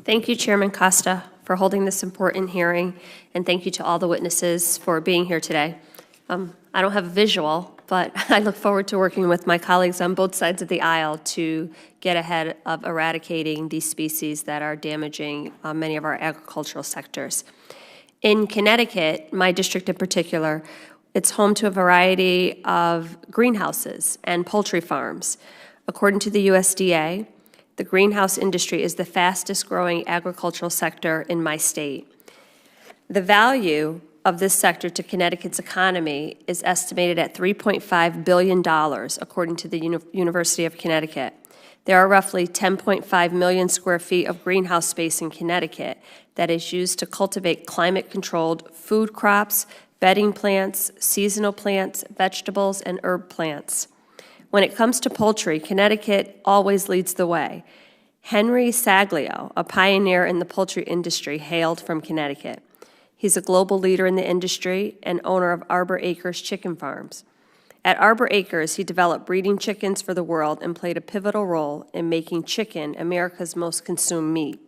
Thank you, Chairman Costa, for holding this important hearing, and thank you to all the witnesses for being here today. I don't have a visual, but I look forward to working with my colleagues on both sides of the aisle to get ahead of eradicating these species that are damaging many of our agricultural sectors. In Connecticut, my district in particular, it's home to a variety of greenhouses and poultry farms. According to the USDA, the greenhouse industry is the fastest growing agricultural sector in my state. The value of this sector to Connecticut's economy is estimated at $3.5 billion, according to the University of Connecticut. There are roughly 10.5 million square feet of greenhouse space in Connecticut that is used to cultivate climate-controlled food crops, bedding plants, seasonal plants, vegetables, and herb plants. When it comes to poultry, Connecticut always leads the way. Henry Saglio, a pioneer in the poultry industry, hailed from Connecticut. He's a global leader in the industry and owner of Arbor Acres chicken farms. At Arbor Acres, he developed breeding chickens for the world and played a pivotal role in making chicken America's most consumed meat.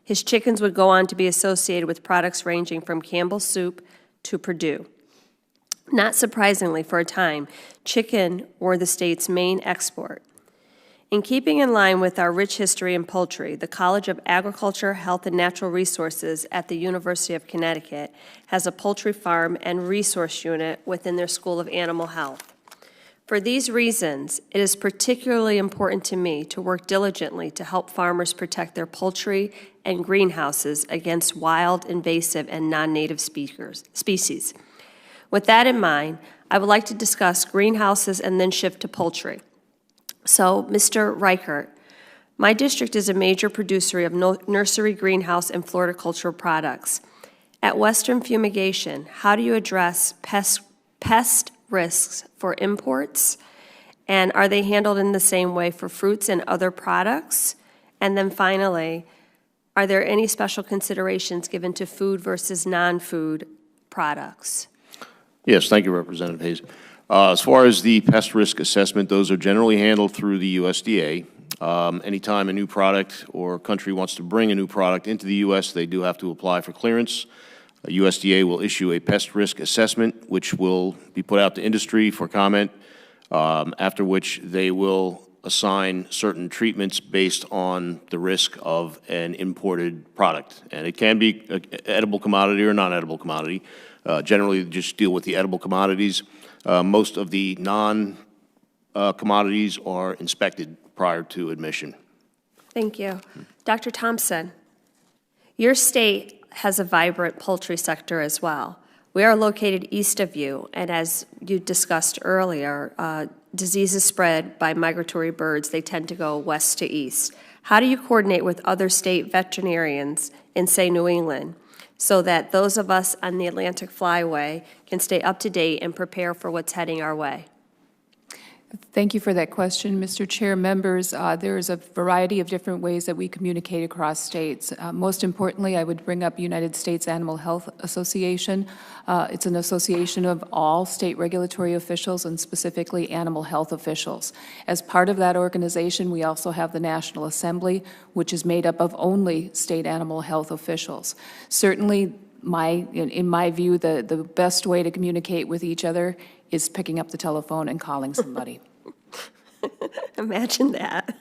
His chickens would go on to be associated with products ranging from Campbell's soup to Purdue. Not surprisingly, for a time, chicken were the state's main export. In keeping in line with our rich history in poultry, the College of Agriculture, Health, and Natural Resources at the University of Connecticut has a poultry farm and resource unit within their School of Animal Health. For these reasons, it is particularly important to me to work diligently to help farmers protect their poultry and greenhouses against wild, invasive, and non-native species. With that in mind, I would like to discuss greenhouses and then shift to poultry. So, Mr. Reichert, my district is a major producer of nursery, greenhouse, and floricultural products. At Western Fumigation, how do you address pest risks for imports? And are they handled in the same way for fruits and other products? And then finally, are there any special considerations given to food versus non-food products? Yes, thank you, Representative Hayes. As far as the pest risk assessment, those are generally handled through the USDA. Anytime a new product or country wants to bring a new product into the U.S., they do have to apply for clearance. USDA will issue a pest risk assessment, which will be put out to industry for comment, after which they will assign certain treatments based on the risk of an imported product. And it can be an edible commodity or non-edible commodity. Generally, just deal with the edible commodities. Most of the non-commodities are inspected prior to admission. Thank you. Dr. Thompson, your state has a vibrant poultry sector as well. We are located east of you, and as you discussed earlier, diseases spread by migratory birds. They tend to go west to east. How do you coordinate with other state veterinarians in, say, New England, so that those of us on the Atlantic Flyway can stay up to date and prepare for what's heading our way? Thank you for that question, Mr. Chair. Members, there is a variety of different ways that we communicate across states. Most importantly, I would bring up United States Animal Health Association. It's an association of all state regulatory officials and specifically animal health officials. As part of that organization, we also have the National Assembly, which is made up of only state animal health officials. Certainly, in my view, the best way to communicate with each other is picking up the telephone and calling somebody. Imagine that.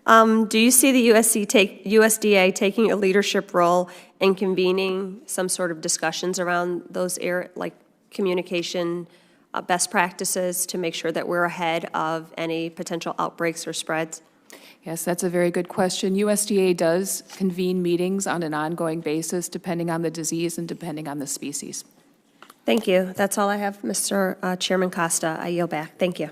Do you see the USDA taking a leadership role in convening some sort of discussions around those communication best practices to make sure that we're ahead of any potential outbreaks or spreads? Yes, that's a very good question. USDA does convene meetings on an ongoing basis depending on the disease and depending on the species. Thank you. That's all I have, Mr. Chairman Costa. I yield back. Thank you.